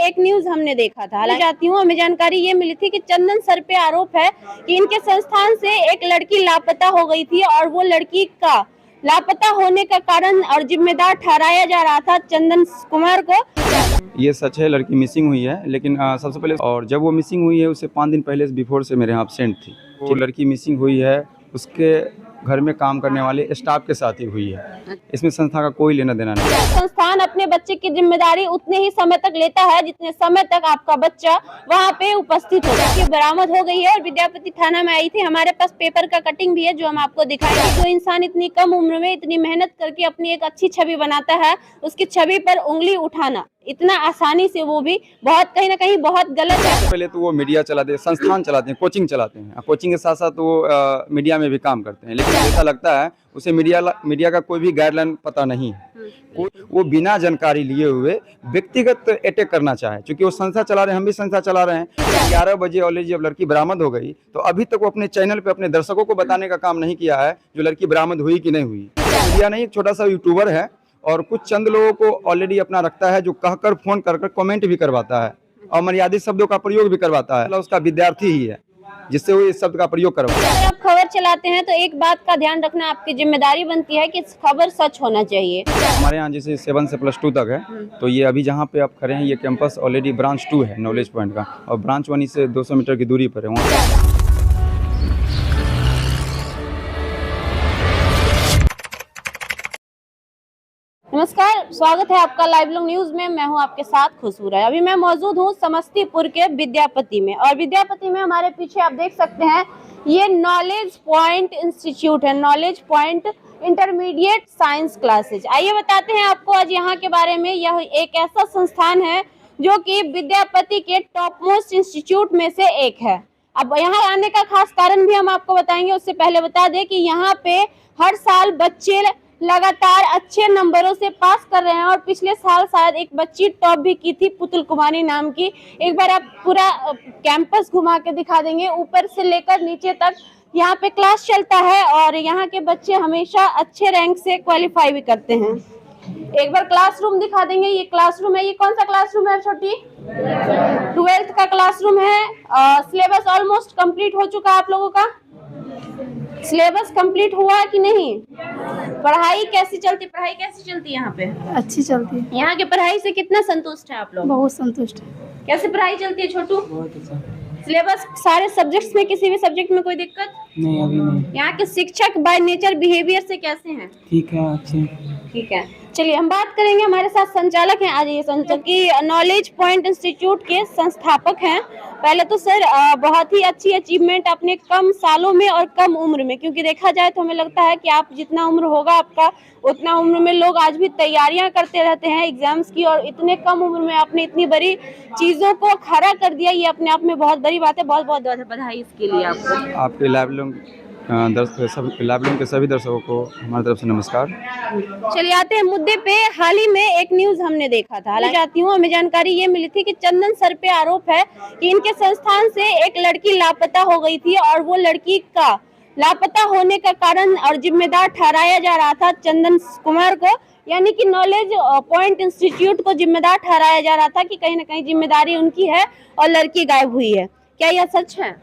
एक न्यूज हमने देखा था, हालांकि जाती हूँ, हमें जानकारी ये मिली थी कि चंदन सर पे आरोप है कि इनके संस्थान से एक लड़की लापता हो गई थी और वो लड़की का लापता होने का कारण और जिम्मेदार ठहराया जा रहा था चंदन कुमार को। ये सच है, लड़की मिसिंग हुई है, लेकिन सबसे पहले और जब वो मिसिंग हुई है उससे 5 दिन पहले बिफोर से मेरे यहाँ एब्सेंट थी। वो लड़की मिसिंग हुई है उसके घर में काम करने वाले स्टाफ के साथ ही हुई है। इसमें संस्था का कोई लेना देना नहीं। संस्थान अपने बच्चे की जिम्मेदारी उतने ही समय तक लेता है जितने समय तक आपका बच्चा वहाँ पे उपस्थित होगा। ये बरामद हो गई है और विद्यापति थाना में आई थी। हमारे पास पेपर का कटिंग भी है जो हम आपको दिखाएंगे। जो इंसान इतनी कम उम्र में इतनी मेहनत करके अपनी एक अच्छी छवि बनाता है, उसकी छवि पर उंगली उठाना इतना आसानी से वो भी बहुत कहीं ना कहीं बहुत गलत है। पहले तो वो मीडिया चलाते हैं, संस्थान चलाते हैं, कोचिंग चलाते हैं। कोचिंग के साथ साथ वो मीडिया में भी काम करते हैं, लेकिन ऐसा लगता है उसे मीडिया का कोई भी गाइडलाइन पता नहीं है। वो बिना जानकारी लिए हुए व्यक्तिगत अटैक करना चाहे, क्योंकि वो संस्था चला रहे हैं, हम भी संस्था चला रहे हैं। 11 बजे ऑलरेडी जब लड़की बरामद हो गई तो अभी तक वो अपने चैनल पे अपने दर्शकों को बताने का काम नहीं किया है जो लड़की बरामद हुई कि नहीं हुई। मीडिया नहीं, एक छोटा सा यूट्यूबर है और कुछ चंद लोगों को ऑलरेडी अपना रखता है जो कहकर फोन कर कमेंट भी करवाता है और मर्यादित शब्दों का प्रयोग भी करवाता है। उसका विद्यार्थी ही है जिससे वो इस शब्द का प्रयोग करवाता है। अगर आप खबर चलाते हैं तो एक बात का ध्यान रखना आपकी जिम्मेदारी बनती है कि खबर सच होना चाहिए। हमारे यहाँ जैसे 7 से +2 तक है, तो ये अभी जहाँ पे आप खड़े हैं ये कैंपस ऑलरेडी ब्रांच 2 है नॉलेज पॉइंट का, और ब्रांच 1 से 200 मीटर की दूरी पर है वहाँ। नमस्कार, स्वागत है आपका लाइव लोग न्यूज में। मैं हूं आपके साथ खुशबू राय। अभी मैं मौजूद हूं समस्तीपुर के विद्यापति में, और विद्यापति में हमारे पीछे आप देख सकते हैं ये नॉलेज पॉइंट इंस्टीट्यूट है, knowledge point intermediate science classes. आइए बताते हैं आपको आज यहाँ के बारे में। यह एक ऐसा संस्थान है जो कि विद्यापति के टॉप मोस्ट इंस्टीट्यूट में से एक है। अब यहाँ आने का खास कारण भी हम आपको बताएंगे। उससे पहले बता दें कि यहाँ पे हर साल बच्चे लगातार अच्छे नंबरों से पास कर रहे हैं, और पिछले साल शायद एक बच्ची टॉप भी की थी, पुतुल कुमारी नाम की। एक बार आप पूरा कैंपस घुमा के दिखा देंगे, ऊपर से लेकर नीचे तक यहाँ पे क्लास चलता है और यहाँ के बच्चे हमेशा अच्छे रैंक से क्वालिफाई भी करते हैं। एक बार क्लासरूम दिखा देंगे। ये क्लासरूम है, ये कौन सा क्लासरूम है छोटी? 12th का क्लासरूम है। सिलेबस ऑलमोस्ट कंप्लीट हो चुका है आप लोगों का। सिलेबस कंप्लीट हुआ है कि नहीं? पढ़ाई कैसी चलती है यहाँ पे? अच्छी चलती है। यहाँ के पढ़ाई से कितना संतुष्ट है आप लोग? बहुत संतुष्ट है। कैसे पढ़ाई चलती है छोटू? बहुत अच्छा। सिलेबस सारे सब्जेक्ट्स में, किसी भी सब्जेक्ट में कोई दिक्कत नहीं, अभी नहीं। यहाँ के शिक्षक बाय नेचर बिहेवियर से कैसे हैं? ठीक है, अच्छे। ठीक है, चलिए हम बात करेंगे। हमारे साथ संचालक हैं आज, ये संचालक की नॉलेज पॉइंट इंस्टीट्यूट के संस्थापक हैं। पहले तो सर बहुत ही अच्छी अचीवमेंट अपने कम सालों में और कम उम्र में, क्योंकि देखा जाए तो हमें लगता है कि आप जितना उम्र होगा आपका उतना उम्र में लोग आज भी तैयारियां करते रहते हैं एग्जाम्स की, और इतने कम उम्र में आपने इतनी बड़ी चीजों को खड़ा कर दिया, ये अपने आप में बहुत बड़ी बात है। बहुत बहुत बधाई इसके लिए आपको। आपके लाइव लोग के सभी दर्शकों को हमारी तरफ से नमस्कार। चलिए आते हैं मुद्दे पे। हाल ही में एक न्यूज हमने देखा था, हालांकि जाती हूँ, हमें जानकारी ये मिली थी कि चंदन सर पे आरोप है कि इनके संस्थान से एक लड़की लापता हो गई थी, और वो लड़की का लापता होने का कारण और जिम्मेदार ठहराया जा रहा था चंदन कुमार को, यानी कि नॉलेज पॉइंट इंस्टीट्यूट को जिम्मेदार ठहराया जा रहा था कि कहीं ना कहीं जिम्मेदारी उनकी है और लड़की गायब हुई है। क्या यह सच है?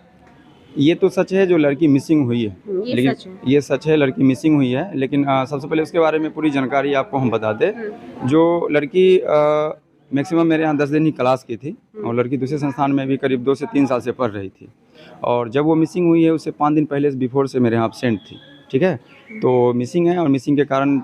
ये तो सच है जो लड़की मिसिंग हुई है, लेकिन ये सच है लड़की मिसिंग हुई है, लेकिन सबसे पहले उसके बारे में पूरी जानकारी आपको हम बता दें। जो लड़की मैक्सिमम मेरे यहाँ 10 दिन ही क्लास की थी, और लड़की दूसरे संस्थान में भी करीब 2 से 3 साल से पढ़ रही थी, और जब वो मिसिंग हुई है उससे 5 दिन पहले बिफोर से मेरे यहाँ एब्सेंट थी। ठीक है, तो मिसिंग है, और मिसिंग के कारण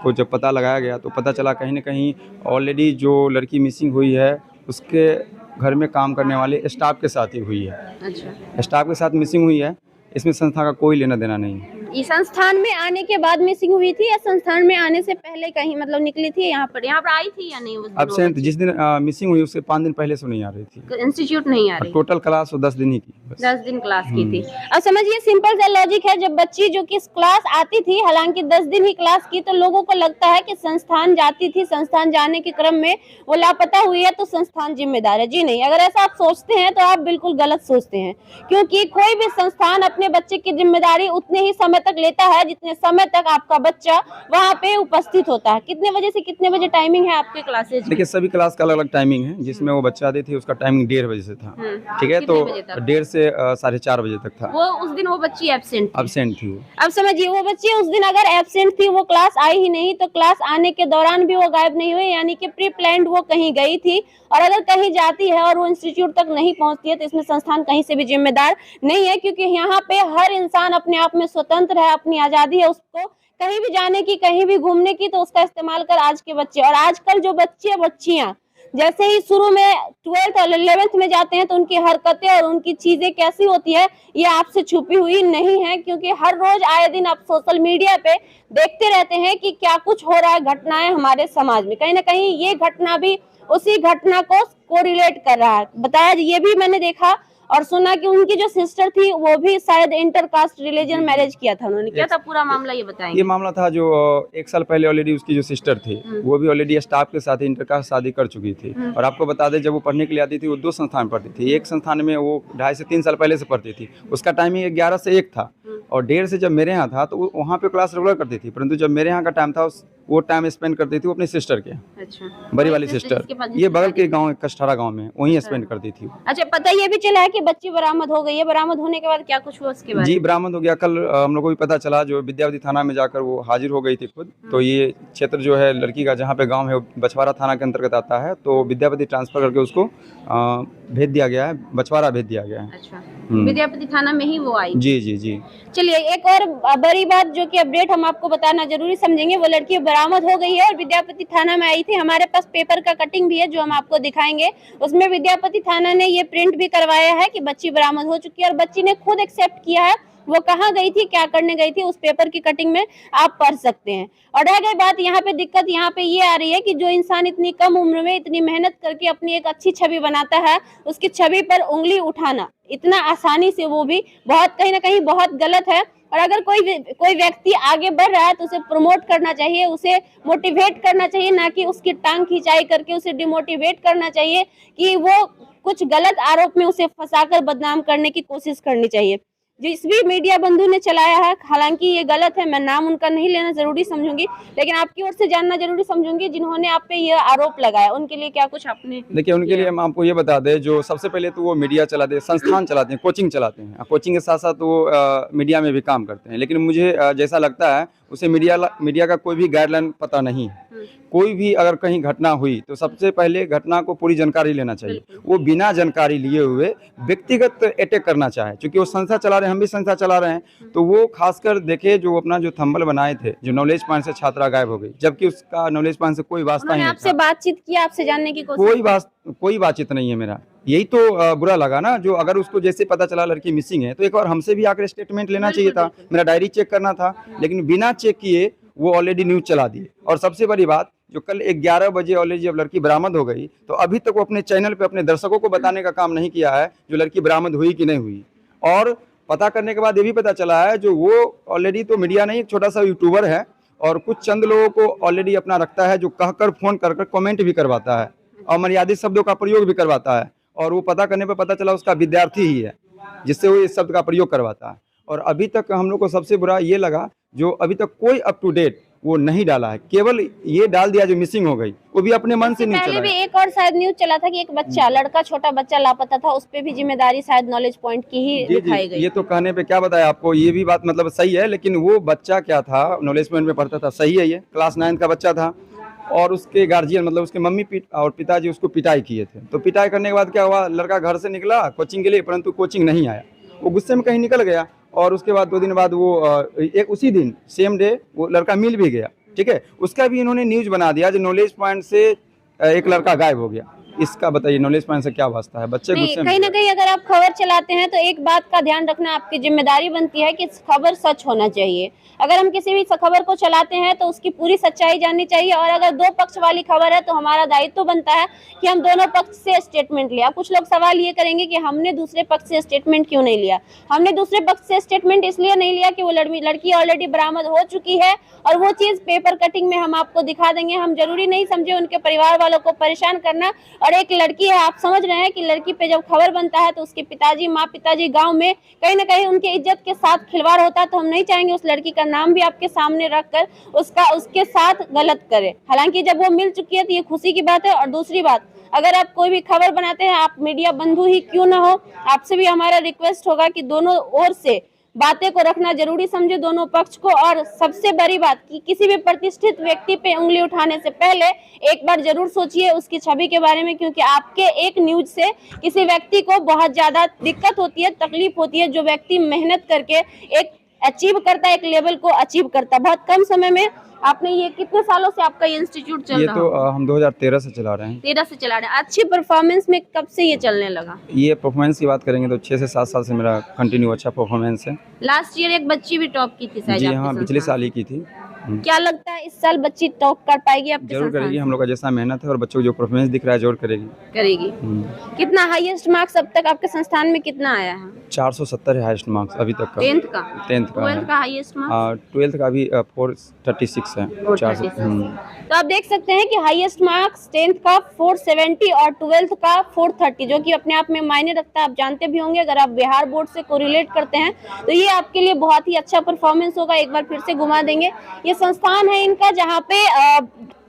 को जब पता लगाया गया तो पता चला कहीं ना कहीं ऑलरेडी जो लड़की मिसिंग हुई है उसके घर में काम करने वाले स्टाफ के साथ ही हुई है। अच्छा, स्टाफ के साथ मिसिंग हुई है, इसमें संस्था का कोई लेना देना नहीं है। इस संस्थान में आने के बाद मिसिंग हुई थी या संस्थान में आने से पहले कहीं मतलब निकली थी? यहाँ पर आई थी या नहीं? एब्सेंट जिस दिन मिसिंग हुई उससे 5 दिन पहले से नहीं आ रही थी। इंस्टीट्यूट नहीं आ रही? टोटल क्लास 10 दिन ही की, 10 दिन क्लास की थी। अब समझिए सिंपल सा लॉजिक है, जब बच्ची जो कि क्लास आती थी, हालांकि 10 दिन ही क्लास की, तो लोगों को लगता है कि संस्थान जाती थी, संस्थान जाने के क्रम में वो लापता हुई है तो संस्थान जिम्मेदार है। जी नहीं, अगर ऐसा आप सोचते हैं तो आप बिल्कुल गलत सोचते हैं, क्योंकि कोई भी संस्थान अपने बच्चे की जिम्मेदारी उतने ही समय तक लेता है जितने समय तक आपका बच्चा वहाँ पे उपस्थित होता है। कितने बजे से कितने बजे टाइमिंग है आपके क्लासेज? देखिए सभी क्लास का अलग अलग टाइमिंग है, जिसमें वो बच्चा आते थे उसका टाइमिंग 1:30 बजे से था। ठीक है, तो 1:30 से 4:30 बजे तक था। वो उस दिन वो बच्ची एब्सेंट थी वो। अब समझिए वो बच्ची उस दिन अगर एब्सेंट थी, वो क्लास आई ही नहीं, तो क्लास आने के दौरान भी वो गायब नहीं हुई, यानी कि प्री प्लान्ड वो कहीं गई थी। और अगर कहीं जाती है और वो इंस्टीट्यूट तक नहीं पहुंचती है तो इसमें संस्थान कहीं से भी जिम्मेदार नहीं है, क्योंकि यहाँ पे हर इंसान अपने आप में स्वतंत्र है, अपनी आजादी है उसको कहीं भी जाने की, कहीं भी घूमने की, तो उसका इस्तेमाल कर आज के बच्चे। और आजकल जो बच्चे बच्चियां जैसे ही शुरू में 12th और 11th में जाते हैं तो उनकी हरकतें और उनकी चीजें कैसी होती है ये आपसे छुपी हुई नहीं है, क्योंकि हर रोज आए दिन आप सोशल मीडिया पे देखते रहते हैं कि क्या कुछ हो रहा है घटनाएं हमारे समाज में। कहीं ना कहीं ये घटना भी उसी घटना को कोरिलेट कर रहा है। बताया ये भी मैंने देखा और सुना कि उनकी जो सिस्टर थी वो भी शायद इंटरकास्ट रिलीजन मैरिज किया था उन्होंने। क्या था पूरा मामला, ये बताएंगे? ये मामला था जो 1 साल पहले ऑलरेडी उसकी जो सिस्टर थी वो भी ऑलरेडी स्टाफ के साथ इंटरकास्ट शादी कर चुकी थी। और आपको बता दें जब वो पढ़ने के लिए आती थी वो 2 संस्थान पढ़ती थी। एक संस्थान में वो 2.5 से 3 साल पहले से पढ़ती थी, उसका टाइमिंग 11 से 1 था। और 1:30 से जब मेरे यहाँ था तो वहाँ पे क्लास रेगुलर करती थी, परंतु जब मेरे यहाँ का टाइम था वो टाइम स्पेंड करती थी वो अपनी सिस्टर के। अच्छा, बड़ी वाली सिस्टर, ये बगल के गाँव कष्ठारा गाँव में, वहीं स्पेंड करती थी। अच्छा, पता ये भी चला है कि बच्ची बरामद हो गई है, बरामद होने के बाद क्या कुछ हुआ उसके बाद? जी बरामद हो गया। कल हम लोग को भी पता चला, जो विद्यापति थाना में जाकर वो हाजिर हो गई थी खुद। तो ये क्षेत्र जो है लड़की का जहाँ पे गांव है वो बछवाड़ा थाना के अंतर्गत आता है, तो विद्यापति ट्रांसफर करके उसको भेज दिया गया है, बछवाड़ा भेज दिया गया है। अच्छा, विद्यापति थाना में ही वो आई? जी जी जी। चलिए एक और बड़ी बात जो कि अपडेट हम आपको बताना जरूरी समझेंगे, वो लड़की बरामद हो गई है और विद्यापति थाना में आई थी। हमारे पास पेपर का कटिंग भी है जो हम आपको दिखाएंगे। उसमें विद्यापति थाना ने ये प्रिंट भी करवाया है कि बच्ची बरामद हो चुकी है और बच्ची ने खुद एक्सेप्ट किया है वो कहाँ गई थी, क्या करने गई थी, उस पेपर की कटिंग में आप पढ़ सकते हैं। और रह गई बात यहाँ पे, दिक्कत यहाँ पे ये आ रही है कि जो इंसान इतनी कम उम्र में इतनी मेहनत करके अपनी एक अच्छी छवि बनाता है, उसकी छवि पर उंगली उठाना इतना आसानी से वो भी बहुत कहीं ना कहीं बहुत गलत है। और अगर कोई व्यक्ति आगे बढ़ रहा है तो उसे प्रमोट करना चाहिए, उसे मोटिवेट करना चाहिए, ना कि उसकी टांग खिंचाई करके उसे डिमोटिवेट करना चाहिए कि वो कुछ गलत आरोप में उसे फंसाकर बदनाम करने की कोशिश करनी चाहिए। जिस भी मीडिया बंधु ने चलाया है, हालांकि ये गलत है, मैं नाम उनका नहीं लेना जरूरी समझूंगी, लेकिन आपकी ओर से जानना जरूरी समझूंगी जिन्होंने आप पे ये आरोप लगाया, उनके लिए क्या कुछ आपने? देखिए उनके लिए हम आपको ये बता दें, जो सबसे पहले तो वो मीडिया चलाते हैं, संस्थान चलाते हैं, कोचिंग चलाते हैं। कोचिंग के साथ साथ वो मीडिया में भी काम करते हैं, लेकिन मुझे जैसा लगता है उसे मीडिया का कोई भी गाइडलाइन पता नहीं है। कोई भी अगर कहीं घटना हुई तो सबसे पहले घटना को पूरी जानकारी लेना चाहिए। वो बिना जानकारी लिए हुए व्यक्तिगत अटैक करना चाहे, क्योंकि वो संस्था चला रहे हैं, हम भी संस्था चला रहे हैं, तो वो खासकर देखे जो अपना जो थंबल बनाए थे, जो नॉलेज पॉइंट से छात्रा गायब हो गई, जबकि उसका नॉलेज पॉइंट से कोई वास्ता ही नहीं था। आपसे बातचीत किया, आपसे जानने की कोशिश? कोई बातचीत नहीं है मेरा। यही तो बुरा लगा ना, जो अगर उसको जैसे पता चला लड़की मिसिंग है तो एक बार हमसे भी आकर स्टेटमेंट लेना चाहिए था, मेरा डायरी चेक करना था, लेकिन बिना चेक किए वो ऑलरेडी न्यूज चला दी। और सबसे बड़ी बात, जो कल 11 बजे ऑलरेडी जब लड़की बरामद हो गई तो अभी तक वो अपने चैनल पे अपने दर्शकों को बताने का काम नहीं किया है जो लड़की बरामद हुई कि नहीं हुई। और पता करने के बाद ये भी पता चला है जो वो ऑलरेडी तो मीडिया नहीं, एक छोटा सा यूट्यूबर है और कुछ चंद लोगों को ऑलरेडी अपना रखता है, जो कहकर फोन कर कमेंट भी करवाता है और मर्यादित शब्दों का प्रयोग भी करवाता है। और वो पता करने पर पता चला उसका विद्यार्थी ही है जिससे वो इस शब्द का प्रयोग करवाता है। और अभी तक हम लोग को सबसे बुरा ये लगा जो अभी तक कोई अप टू डेट वो नहीं डाला है, केवल ये डाल दिया जो मिसिंग हो गई, वो भी अपने मन से नहीं चला। पहले भी एक और शायद न्यूज चला था कि एक बच्चा, लड़का, छोटा बच्चा लापता था, उस पे भी जिम्मेदारी शायद नॉलेज पॉइंट की ही दिखाई गई। ये तो कहने पे क्या बताया आपको, ये भी बात मतलब सही है, लेकिन वो बच्चा क्या था, नॉलेज पॉइंट में पढ़ता था, सही है, ये क्लास 9 का बच्चा था और उसके गार्जियन मतलब उसके मम्मी और पिताजी उसको पिटाई किए थे। तो पिटाई करने के बाद क्या हुआ, लड़का घर से निकला कोचिंग के लिए, परंतु कोचिंग नहीं आया, वो गुस्से में कहीं निकल गया। और उसके बाद 2 दिन बाद वो एक उसी दिन सेम डे वो लड़का मिल भी गया। ठीक है, उसका भी इन्होंने न्यूज बना दिया जो नॉलेज पॉइंट से एक लड़का गायब हो गया। इसका बताइए नॉलेज पॉइंट से क्या वास्ता है, बच्चे गुस्से में। कहीं ना कहीं अगर आप खबर चलाते हैं तो एक बात का ध्यान रखना आपकी जिम्मेदारी बनती है कि खबर सच होना चाहिए। अगर हम किसी भी खबर को चलाते हैं तो उसकी पूरी सच्चाई जाननी चाहिए, और अगर 2 पक्ष वाली खबर है तो हमारा दायित्व बनता है कि हम दोनों पक्ष से स्टेटमेंट लिया। कुछ लोग सवाल ये करेंगे कि हमने दूसरे पक्ष से स्टेटमेंट क्यों नहीं लिया। हमने दूसरे पक्ष से स्टेटमेंट इसलिए नहीं लिया कि वो लड़की ऑलरेडी बरामद हो चुकी है और वो चीज पेपर कटिंग में हम आपको दिखा देंगे। हम जरूरी नहीं समझे उनके परिवार वालों को परेशान करना और एक लड़की है, आप समझ रहे हैं कि लड़की पे जब खबर बनता है तो उसके पिताजी, माँ पिताजी गांव में कहीं ना कहीं उनके इज्जत के साथ खिलवाड़ होता है। तो हम नहीं चाहेंगे उस लड़की का नाम भी आपके सामने रखकर उसके साथ गलत करे। हालांकि जब वो मिल चुकी है तो ये खुशी की बात है। और दूसरी बात, अगर आप कोई भी खबर बनाते हैं, आप मीडिया बंधु ही क्यों ना हो, आपसे भी हमारा रिक्वेस्ट होगा कि दोनों ओर से बातें को रखना जरूरी समझे, दोनों पक्ष को। और सबसे बड़ी बात कि किसी भी प्रतिष्ठित व्यक्ति पे उंगली उठाने से पहले एक बार जरूर सोचिए उसकी छवि के बारे में, क्योंकि आपके एक न्यूज से किसी व्यक्ति को बहुत ज्यादा दिक्कत होती है, तकलीफ होती है। जो व्यक्ति मेहनत करके एक अचीव करता है, एक लेवल को अचीव करता है बहुत कम समय में। आपने ये कितने सालों से आपका ये इंस्टीट्यूट चल ये रहा तो है? हम 2013 से चला रहे हैं। 13 से चला रहे हैं। अच्छी परफॉर्मेंस में कब से ये चलने लगा? ये परफॉर्मेंस की बात करेंगे तो 6 से 7 साल से मेरा कंटिन्यू अच्छा परफॉर्मेंस है। लास्ट ईयर एक बच्ची भी टॉप की थी शायद जी आपके हाँ, पिछले संस्थान साल ही की थी। क्या लगता है इस साल बच्ची टॉप कर पाएगी आपके जरूर संस्थान करेगी, से? हम लोग का जैसा मेहनत है और बच्चों को जो परफॉर्मेंस दिख रहा है जरूर करेगी। करेगी। कितना हाईएस्ट मार्क्स अब तक आपके संस्थान में कितना आया है? 470 है हाईएस्ट मार्क्स अभी तक का। 10th का? 10th का 12th का हाईएस्ट मार्क्स? 12th का भी 436 है। 436। तो आप देख सकते हैं कि हाईएस्ट मार्क्स 10th का 470 और 12th का 430, जो कि अपने आप में मायने रखता है। आप जानते भी होंगे, अगर आप बिहार बोर्ड से कोरिलेट करते हैं तो ये आपके लिए बहुत ही अच्छा परफॉर्मेंस होगा। एक बार फिर से घुमा देंगे। ये संस्थान है इनका, जहाँ पे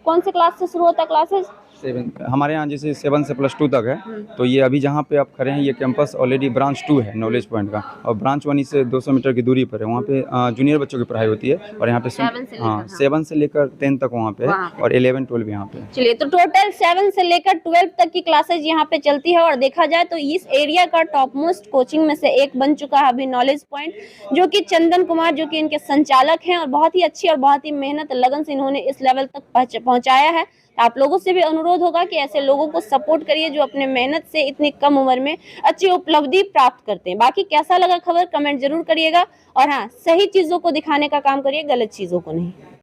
कौन से क्लास से शुरू होता है क्लासेस? 7 हमारे यहाँ जैसे 7 से +2 तक है। तो ये अभी जहाँ पे आप खड़े हैं ये कैंपस ऑलरेडी ब्रांच 2 है नॉलेज पॉइंट का, और ब्रांच 1 से 200 मीटर की दूरी पर है। वहाँ पे जूनियर बच्चों की पढ़ाई होती है और यहाँ पे 7 से लेकर 10 तक वहाँ पे है और 11 12 यहाँ पे। चलिए, तो टोटल 7 से लेकर 12 तक की क्लासेज यहाँ पे चलती है। और देखा जाए तो इस एरिया का टॉप मोस्ट कोचिंग में से एक बन चुका है अभी नॉलेज पॉइंट, जो कि चंदन कुमार जो कि इनके संचालक हैं, और बहुत ही अच्छी और बहुत ही मेहनत लगन से इन्होंने इस लेवल तक पहुँचाया है। आप लोगों से भी अनुरोध होगा कि ऐसे लोगों को सपोर्ट करिए जो अपने मेहनत से इतनी कम उम्र में अच्छी उपलब्धि प्राप्त करते हैं। बाकी कैसा लगा खबर कमेंट जरूर करिएगा, और हाँ, सही चीजों को दिखाने का काम करिए, गलत चीजों को नहीं।